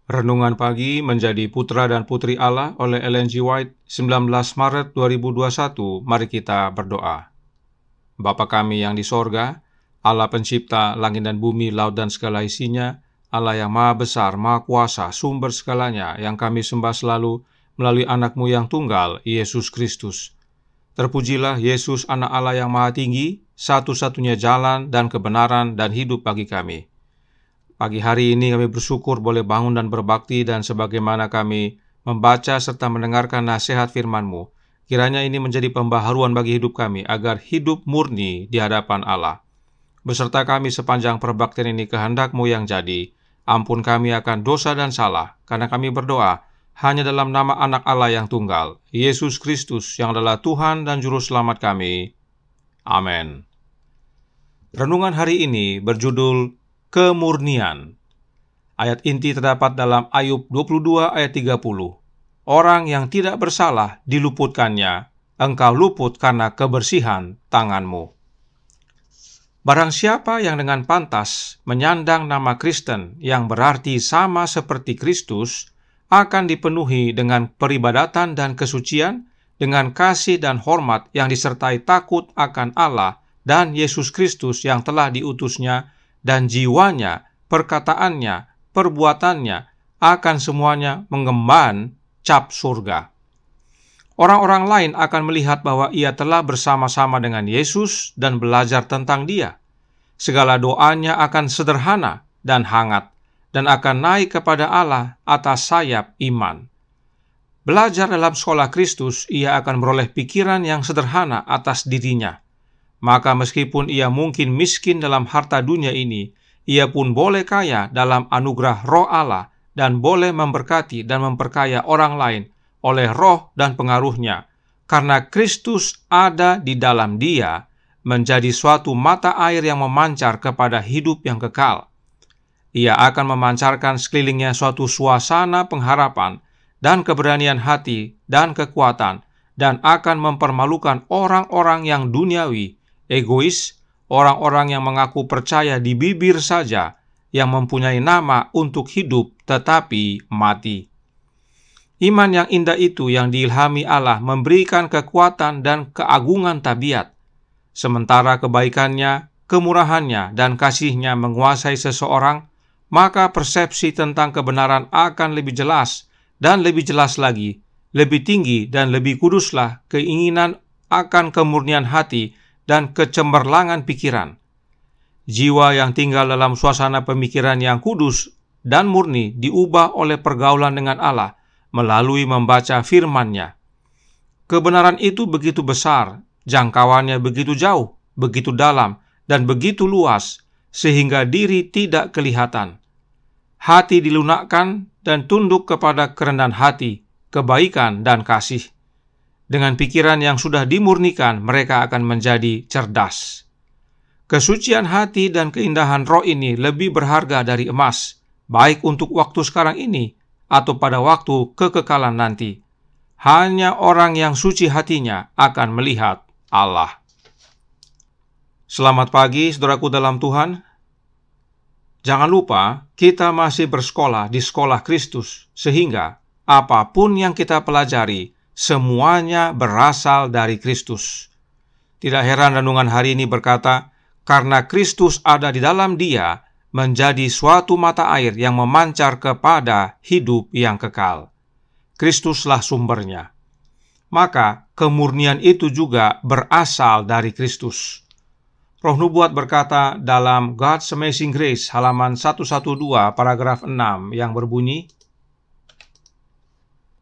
Renungan Pagi Menjadi Putra dan Putri Allah oleh Ellen G. White, 19 Maret 2021. Mari kita berdoa. Bapa kami yang di sorga, Allah pencipta langit dan bumi, laut dan segala isinya, Allah yang maha besar, maha kuasa, sumber segalanya, yang kami sembah selalu melalui anak-Mu yang tunggal, Yesus Kristus. Terpujilah Yesus, anak Allah yang maha tinggi, satu-satunya jalan dan kebenaran dan hidup bagi kami. Pagi hari ini kami bersyukur boleh bangun dan berbakti, dan sebagaimana kami membaca serta mendengarkan nasihat firman-Mu, kiranya ini menjadi pembaharuan bagi hidup kami, agar hidup murni di hadapan Allah. Beserta kami sepanjang perbaktian ini, kehendak-Mu yang jadi. Ampun kami akan dosa dan salah, karena kami berdoa hanya dalam nama anak Allah yang tunggal, Yesus Kristus, yang adalah Tuhan dan Juru Selamat kami. Amin. Renungan hari ini berjudul Kemurnian. Ayat inti terdapat dalam Ayub 22 ayat 30. Orang yang tidak bersalah diluputkannya, engkau luput karena kebersihan tanganmu. Barang siapa yang dengan pantas menyandang nama Kristen, yang berarti sama seperti Kristus, akan dipenuhi dengan peribadatan dan kesucian, dengan kasih dan hormat yang disertai takut akan Allah dan Yesus Kristus yang telah diutusnya, dan jiwanya, perkataannya, perbuatannya akan semuanya mengemban cap surga. Orang-orang lain akan melihat bahwa ia telah bersama-sama dengan Yesus dan belajar tentang Dia. Segala doanya akan sederhana dan hangat, dan akan naik kepada Allah atas sayap iman. Belajar dalam sekolah Kristus, ia akan beroleh pikiran yang sederhana atas dirinya. Maka meskipun ia mungkin miskin dalam harta dunia ini, ia pun boleh kaya dalam anugerah Roh Allah, dan boleh memberkati dan memperkaya orang lain oleh roh dan pengaruhnya, karena Kristus ada di dalam dia, menjadi suatu mata air yang memancar kepada hidup yang kekal. Ia akan memancarkan sekelilingnya suatu suasana pengharapan dan keberanian hati dan kekuatan, dan akan mempermalukan orang-orang yang duniawi, egois, orang-orang yang mengaku percaya di bibir saja, yang mempunyai nama untuk hidup tetapi mati. Iman yang indah itu yang diilhami Allah memberikan kekuatan dan keagungan tabiat, sementara kebaikannya, kemurahannya, dan kasihnya menguasai seseorang, maka persepsi tentang kebenaran akan lebih jelas, dan lebih jelas lagi, lebih tinggi dan lebih kuduslah keinginan akan kemurnian hati dan kecemerlangan pikiran. Jiwa yang tinggal dalam suasana pemikiran yang kudus dan murni diubah oleh pergaulan dengan Allah melalui membaca firman-Nya. Kebenaran itu begitu besar, jangkauannya begitu jauh, begitu dalam, dan begitu luas, sehingga diri tidak kelihatan. Hati dilunakkan dan tunduk kepada kerendahan hati, kebaikan, dan kasih. Dengan pikiran yang sudah dimurnikan, mereka akan menjadi cerdas. Kesucian hati dan keindahan roh ini lebih berharga dari emas, baik untuk waktu sekarang ini atau pada waktu kekekalan nanti. Hanya orang yang suci hatinya akan melihat Allah. Selamat pagi, saudaraku dalam Tuhan. Jangan lupa, kita masih bersekolah di sekolah Kristus, sehingga apapun yang kita pelajari, semuanya berasal dari Kristus. Tidak heran renungan hari ini berkata, karena Kristus ada di dalam dia, menjadi suatu mata air yang memancar kepada hidup yang kekal. Kristuslah sumbernya. Maka kemurnian itu juga berasal dari Kristus. Roh Nubuat berkata dalam God's Amazing Grace halaman 112 paragraf 6 yang berbunyi,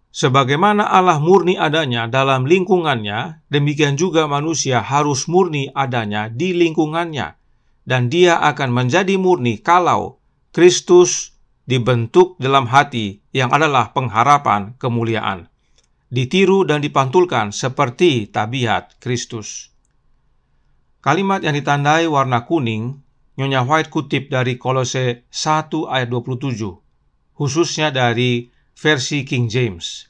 sebagaimana Allah murni adanya dalam lingkungannya, demikian juga manusia harus murni adanya di lingkungannya, dan dia akan menjadi murni kalau Kristus dibentuk dalam hati yang adalah pengharapan kemuliaan, ditiru dan dipantulkan seperti tabiat Kristus. Kalimat yang ditandai warna kuning, Nyonya White kutip dari Kolose 1 ayat 27, khususnya dari versi King James.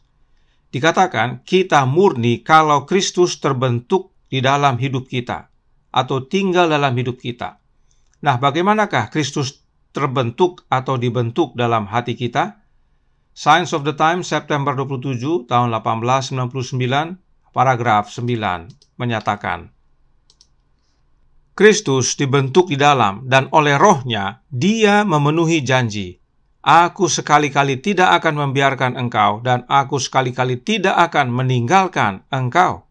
Dikatakan, kita murni kalau Kristus terbentuk di dalam hidup kita, atau tinggal dalam hidup kita. Nah, bagaimanakah Kristus terbentuk atau dibentuk dalam hati kita? Signs of the Times, September 27, tahun 1899, paragraf 9, menyatakan, Kristus dibentuk di dalam dan oleh Roh-Nya Dia memenuhi janji. Aku sekali-kali tidak akan membiarkan engkau dan aku sekali-kali tidak akan meninggalkan engkau.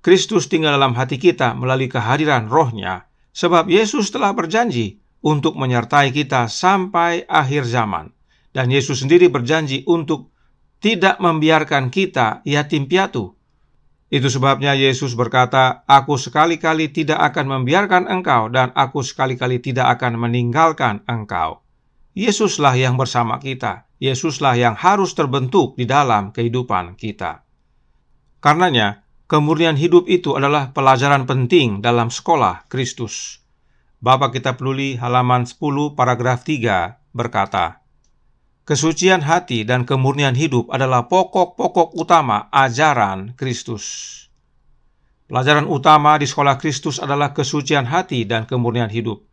Kristus tinggal dalam hati kita melalui kehadiran Roh-Nya, sebab Yesus telah berjanji untuk menyertai kita sampai akhir zaman. Dan Yesus sendiri berjanji untuk tidak membiarkan kita yatim piatu. Itu sebabnya Yesus berkata, Aku sekali-kali tidak akan membiarkan engkau dan aku sekali-kali tidak akan meninggalkan engkau. Yesuslah yang bersama kita. Yesuslah yang harus terbentuk di dalam kehidupan kita. Karenanya, kemurnian hidup itu adalah pelajaran penting dalam sekolah Kristus. Bapa Kita Peduli halaman 10 paragraf 3 berkata, Kesucian hati dan kemurnian hidup adalah pokok-pokok utama ajaran Kristus. Pelajaran utama di sekolah Kristus adalah kesucian hati dan kemurnian hidup.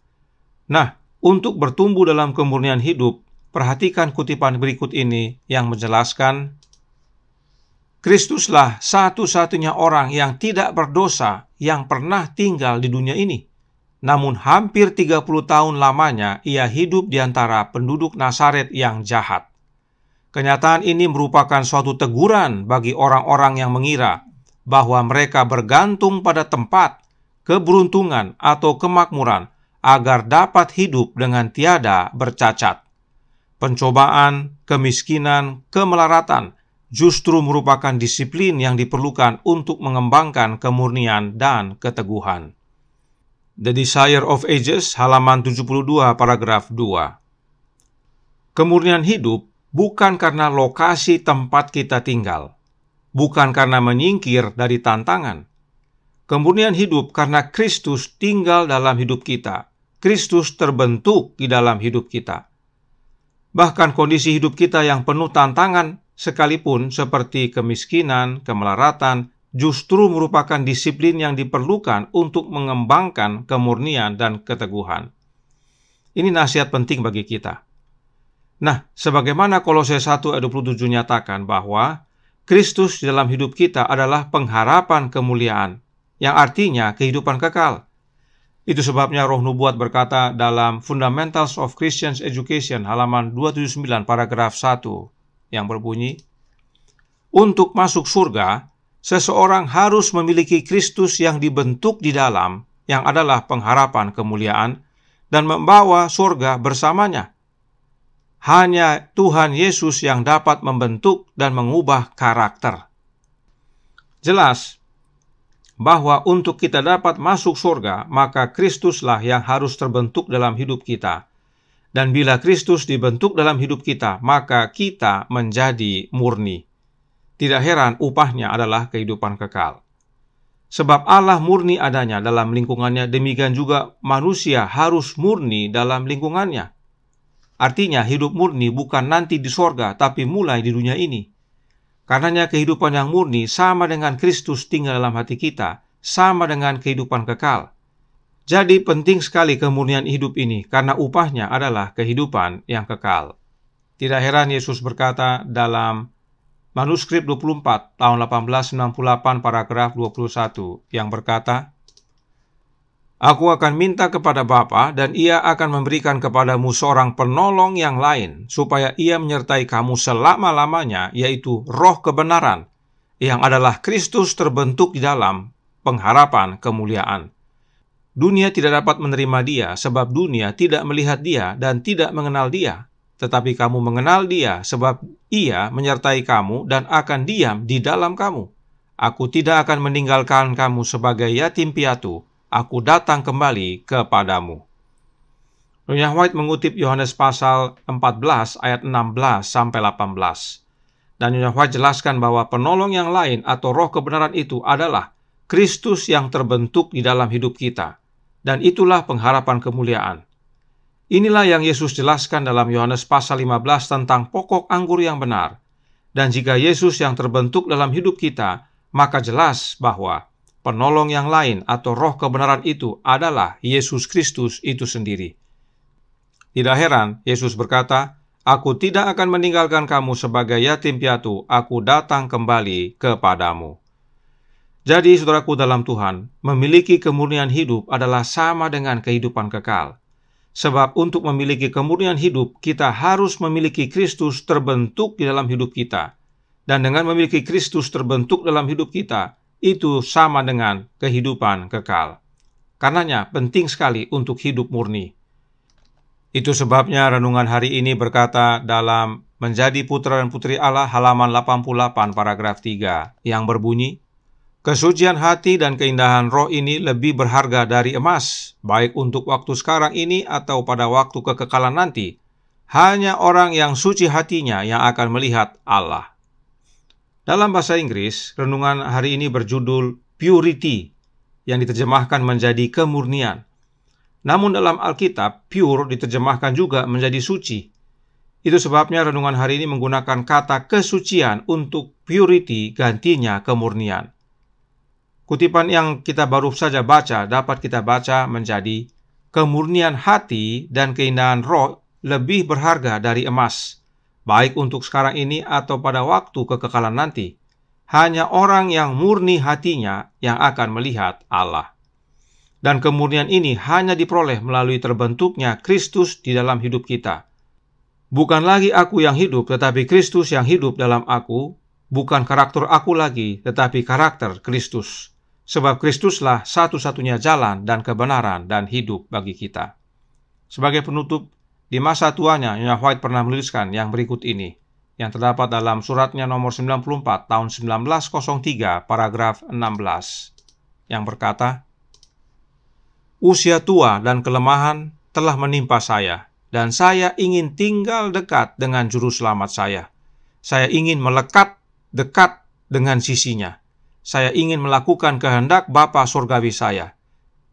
Nah, untuk bertumbuh dalam kemurnian hidup, perhatikan kutipan berikut ini yang menjelaskan, Kristuslah satu-satunya orang yang tidak berdosa yang pernah tinggal di dunia ini. Namun hampir 30 tahun lamanya ia hidup di antara penduduk Nazaret yang jahat. Kenyataan ini merupakan suatu teguran bagi orang-orang yang mengira bahwa mereka bergantung pada tempat, keberuntungan, atau kemakmuran agar dapat hidup dengan tiada bercacat. Pencobaan, kemiskinan, kemelaratan justru merupakan disiplin yang diperlukan untuk mengembangkan kemurnian dan keteguhan. The Desire of Ages, halaman 72, paragraf 2. Kemurnian hidup bukan karena lokasi tempat kita tinggal, bukan karena menyingkir dari tantangan. Kemurnian hidup karena Kristus tinggal dalam hidup kita. Kristus terbentuk di dalam hidup kita. Bahkan kondisi hidup kita yang penuh tantangan, sekalipun seperti kemiskinan, kemelaratan, justru merupakan disiplin yang diperlukan untuk mengembangkan kemurnian dan keteguhan. Ini nasihat penting bagi kita. Nah, sebagaimana Kolose 1 ayat 27 nyatakan bahwa Kristus di dalam hidup kita adalah pengharapan kemuliaan, yang artinya kehidupan kekal. Itu sebabnya Roh Nubuat berkata dalam Fundamentals of Christian Education, halaman 279, paragraf 1, yang berbunyi, Untuk masuk surga, seseorang harus memiliki Kristus yang dibentuk di dalam, yang adalah pengharapan kemuliaan, dan membawa surga bersamanya. Hanya Tuhan Yesus yang dapat membentuk dan mengubah karakter. Jelas bahwa untuk kita dapat masuk surga, maka Kristuslah yang harus terbentuk dalam hidup kita. Dan bila Kristus dibentuk dalam hidup kita, maka kita menjadi murni. Tidak heran upahnya adalah kehidupan kekal. Sebab Allah murni adanya dalam lingkungannya, demikian juga manusia harus murni dalam lingkungannya. Artinya hidup murni bukan nanti di sorga, tapi mulai di dunia ini. Karenanya kehidupan yang murni sama dengan Kristus tinggal dalam hati kita, sama dengan kehidupan kekal. Jadi penting sekali kemurnian hidup ini, karena upahnya adalah kehidupan yang kekal. Tidak heran Yesus berkata dalam manuskrip 24 tahun 1898 paragraf 21 yang berkata, Aku akan minta kepada Bapa dan ia akan memberikan kepadamu seorang penolong yang lain supaya ia menyertai kamu selama-lamanya, yaitu Roh kebenaran yang adalah Kristus terbentuk di dalam pengharapan kemuliaan. Dunia tidak dapat menerima dia sebab dunia tidak melihat dia dan tidak mengenal dia. Tetapi kamu mengenal dia sebab ia menyertai kamu dan akan diam di dalam kamu. Aku tidak akan meninggalkan kamu sebagai yatim piatu. Aku datang kembali kepadamu. Nyonya White mengutip Yohanes pasal 14 ayat 16 sampai 18. Dan Nyonya White jelaskan bahwa penolong yang lain atau Roh kebenaran itu adalah Kristus yang terbentuk di dalam hidup kita. Dan itulah pengharapan kemuliaan. Inilah yang Yesus jelaskan dalam Yohanes pasal 15 tentang pokok anggur yang benar. Dan jika Yesus yang terbentuk dalam hidup kita, maka jelas bahwa penolong yang lain atau Roh kebenaran itu adalah Yesus Kristus itu sendiri. Tidak heran Yesus berkata, Aku tidak akan meninggalkan kamu sebagai yatim piatu, aku datang kembali kepadamu. Jadi, saudaraku dalam Tuhan, memiliki kemurnian hidup adalah sama dengan kehidupan kekal. Sebab untuk memiliki kemurnian hidup, kita harus memiliki Kristus terbentuk di dalam hidup kita. Dan dengan memiliki Kristus terbentuk dalam hidup kita, itu sama dengan kehidupan kekal. Karenanya penting sekali untuk hidup murni. Itu sebabnya renungan hari ini berkata dalam Menjadi Putra dan Putri Allah halaman 88 paragraf 3 yang berbunyi, kesucian hati dan keindahan roh ini lebih berharga dari emas, baik untuk waktu sekarang ini atau pada waktu kekekalan nanti. Hanya orang yang suci hatinya yang akan melihat Allah. Dalam bahasa Inggris, renungan hari ini berjudul Purity, yang diterjemahkan menjadi kemurnian. Namun dalam Alkitab, pure diterjemahkan juga menjadi suci. Itu sebabnya renungan hari ini menggunakan kata kesucian untuk purity, gantinya kemurnian. Kutipan yang kita baru saja baca dapat kita baca menjadi, kemurnian hati dan keindahan roh lebih berharga dari emas, baik untuk sekarang ini atau pada waktu kekekalan nanti. Hanya orang yang murni hatinya yang akan melihat Allah. Dan kemurnian ini hanya diperoleh melalui terbentuknya Kristus di dalam hidup kita. Bukan lagi aku yang hidup, tetapi Kristus yang hidup dalam aku. Bukan karakter aku lagi, tetapi karakter Kristus. Sebab Kristuslah satu-satunya jalan dan kebenaran dan hidup bagi kita. Sebagai penutup, di masa tuanya, Nyonya White pernah menuliskan yang berikut ini, yang terdapat dalam suratnya nomor 94 tahun 1903, paragraf 16, yang berkata, usia tua dan kelemahan telah menimpa saya, dan saya ingin tinggal dekat dengan Juru Selamat saya. Saya ingin melekat dekat dengan sisinya. Saya ingin melakukan kehendak Bapa Surgawi saya.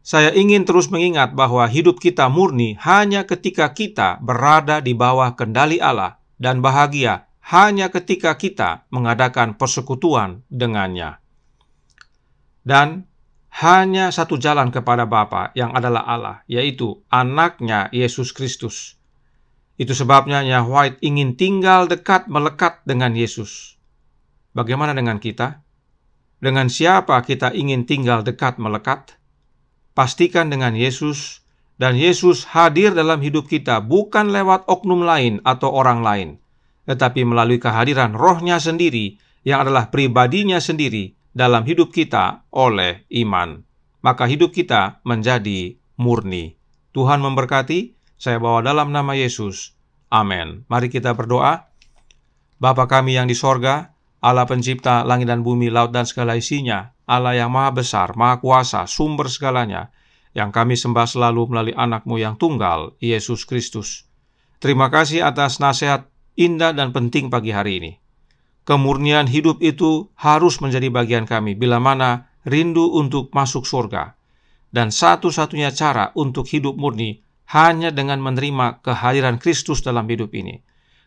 Saya ingin terus mengingat bahwa hidup kita murni hanya ketika kita berada di bawah kendali Allah, dan bahagia hanya ketika kita mengadakan persekutuan dengannya. Dan hanya satu jalan kepada Bapa yang adalah Allah, yaitu anaknya Yesus Kristus. Itu sebabnya Nyonya White ingin tinggal dekat melekat dengan Yesus. Bagaimana dengan kita? Dengan siapa kita ingin tinggal dekat melekat? Pastikan dengan Yesus, dan Yesus hadir dalam hidup kita bukan lewat oknum lain atau orang lain, tetapi melalui kehadiran Roh-Nya sendiri yang adalah pribadinya sendiri dalam hidup kita oleh iman. Maka hidup kita menjadi murni. Tuhan memberkati. Saya bawa dalam nama Yesus. Amin. Mari kita berdoa. Bapa kami yang di sorga, Allah pencipta langit dan bumi, laut dan segala isinya, Allah yang maha besar, maha kuasa, sumber segalanya, yang kami sembah selalu melalui anak-Mu yang tunggal, Yesus Kristus. Terima kasih atas nasihat indah dan penting pagi hari ini. Kemurnian hidup itu harus menjadi bagian kami bila mana rindu untuk masuk surga. Dan satu-satunya cara untuk hidup murni hanya dengan menerima kehadiran Kristus dalam hidup ini.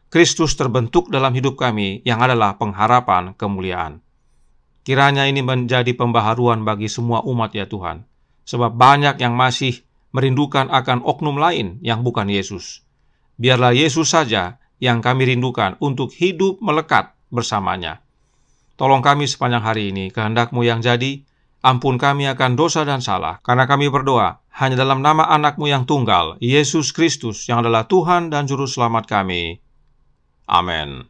Kristus terbentuk dalam hidup kami yang adalah pengharapan kemuliaan. Kiranya ini menjadi pembaharuan bagi semua umat ya Tuhan. Sebab banyak yang masih merindukan akan oknum lain yang bukan Yesus. Biarlah Yesus saja yang kami rindukan untuk hidup melekat bersamanya. Tolong kami sepanjang hari ini, kehendak-Mu yang jadi, ampun kami akan dosa dan salah, karena kami berdoa hanya dalam nama anak-Mu yang tunggal, Yesus Kristus, yang adalah Tuhan dan Juru Selamat kami. Amin.